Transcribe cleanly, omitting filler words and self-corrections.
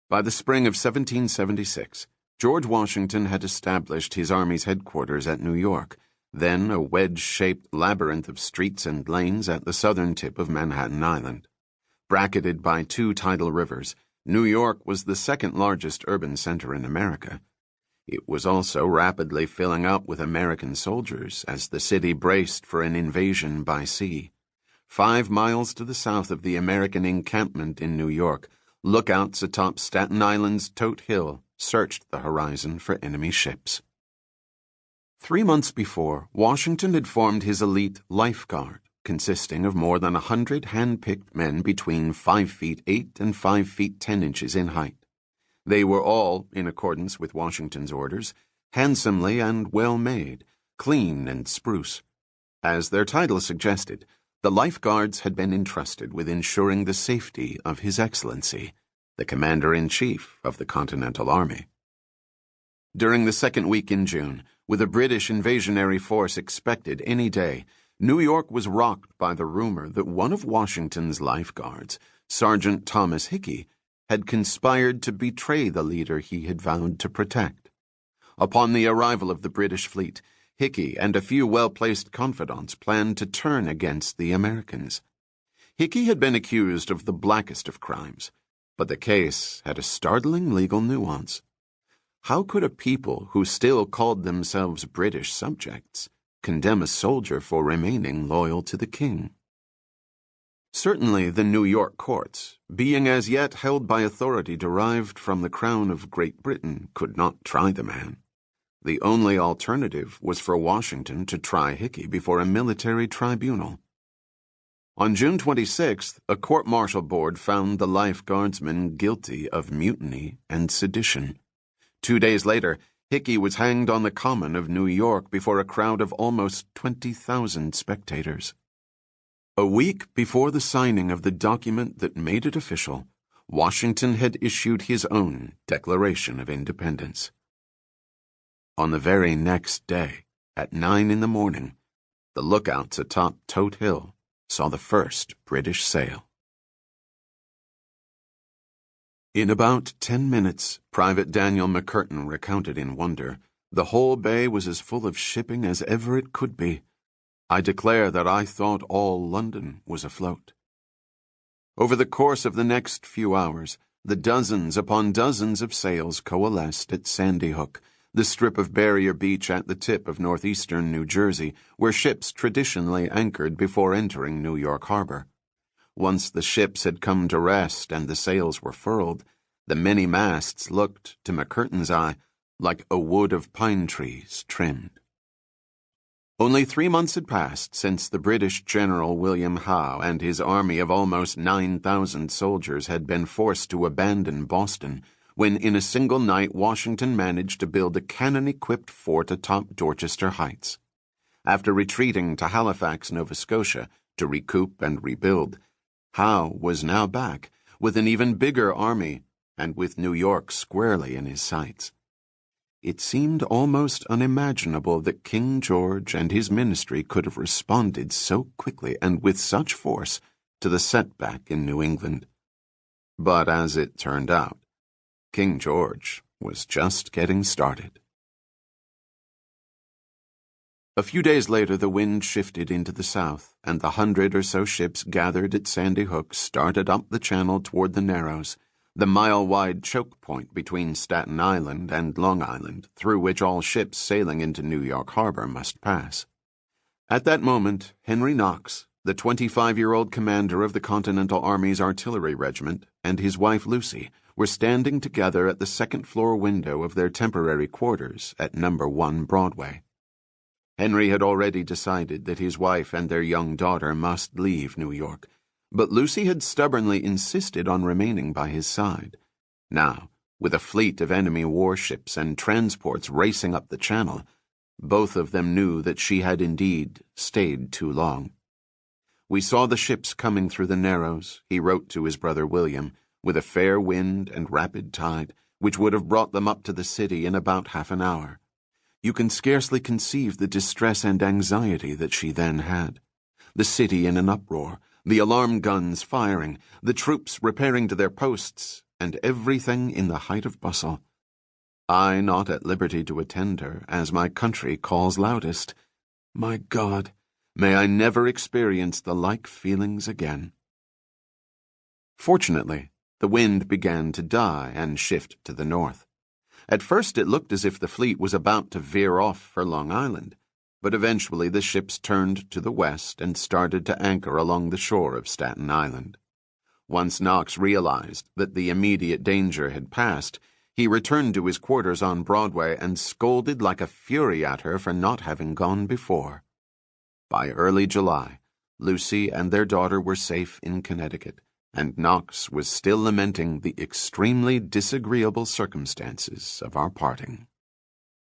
By the spring of 1776, George Washington had established his army's headquarters at New York, then a wedge-shaped labyrinth of streets and lanes at the southern tip of Manhattan Island. Bracketed by two tidal rivers, New York was the second-largest urban center in America. It was also rapidly filling up with American soldiers as the city braced for an invasion by sea. 5 miles to the south of the American encampment in New York, lookouts atop Staten Island's Tote Hill searched the horizon for enemy ships. 3 months before, Washington had formed his elite Life Guard, consisting of more than 100 hand-picked men between 5 feet 8 and 5 feet 10 inches in height. They were all, in accordance with Washington's orders, handsomely and well-made, clean and spruce. As their title suggested, the Life Guards had been entrusted with ensuring the safety of His Excellency, the Commander-in-Chief of the Continental Army. During the second week in June, with a British invasionary force expected any day, New York was rocked by the rumor that one of Washington's Life Guards, Sergeant Thomas Hickey, had conspired to betray the leader he had vowed to protect. Upon the arrival of the British fleet, Hickey and a few well-placed confidants planned to turn against the Americans. Hickey had been accused of the blackest of crimes, but the case had a startling legal nuance. How could a people who still called themselves British subjects condemn a soldier for remaining loyal to the king? Certainly the New York courts, being as yet held by authority derived from the Crown of Great Britain, could not try the man. The only alternative was for Washington to try Hickey before a military tribunal. On June 26th, a court-martial board found the Life Guardsmen guilty of mutiny and sedition. 2 days later, Hickey was hanged on the Common of New York before a crowd of almost 20,000 spectators. A week before the signing of the document that made it official, Washington had issued his own Declaration of Independence. On the very next day, at 9 in the morning, the lookouts atop Tote Hill saw the first British sail. In about 10 minutes, Private Daniel McCurtain recounted in wonder, the whole bay was as full of shipping as ever it could be. I declare that I thought all London was afloat. Over the course of the next few hours, the dozens upon dozens of sails coalesced at Sandy Hook, the strip of barrier beach at the tip of northeastern New Jersey, where ships traditionally anchored before entering New York Harbor. Once the ships had come to rest and the sails were furled, the many masts looked, to McCurtain's eye, like a wood of pine trees trimmed. Only 3 months had passed since the British General William Howe and his army of almost 9,000 soldiers had been forced to abandon Boston, when in a single night Washington managed to build a cannon-equipped fort atop Dorchester Heights. After retreating to Halifax, Nova Scotia, to recoup and rebuild, Howe was now back, with an even bigger army, and with New York squarely in his sights. It seemed almost unimaginable that King George and his ministry could have responded so quickly and with such force to the setback in New England. But as it turned out, King George was just getting started. A few days later, the wind shifted into the south, and the 100 or so ships gathered at Sandy Hook started up the channel toward the Narrows, the mile-wide choke point between Staten Island and Long Island, through which all ships sailing into New York Harbor must pass. At that moment, Henry Knox, the 25-year-old commander of the Continental Army's artillery regiment, and his wife Lucy were standing together at the second-floor window of their temporary quarters at No. 1 Broadway. Henry had already decided that his wife and their young daughter must leave New York, but Lucy had stubbornly insisted on remaining by his side. Now, with a fleet of enemy warships and transports racing up the channel, both of them knew that she had indeed stayed too long. "We saw the ships coming through the Narrows," he wrote to his brother William, "with a fair wind and rapid tide, which would have brought them up to the city in about half an hour. You can scarcely conceive the distress and anxiety that she then had. The city in an uproar, the alarm guns firing, the troops repairing to their posts, and everything in the height of bustle. I not at liberty to attend her, as my country calls loudest. My God, may I never experience the like feelings again. Fortunately, the wind began to die and shift to the north. At first it looked as if the fleet was about to veer off for Long Island, but eventually the ships turned to the west and started to anchor along the shore of Staten Island. Once Knox realized that the immediate danger had passed, he returned to his quarters on Broadway and scolded like a fury at her for not having gone before. By early July, Lucy and their daughter were safe in Connecticut, and Knox was still lamenting the extremely disagreeable circumstances of our parting.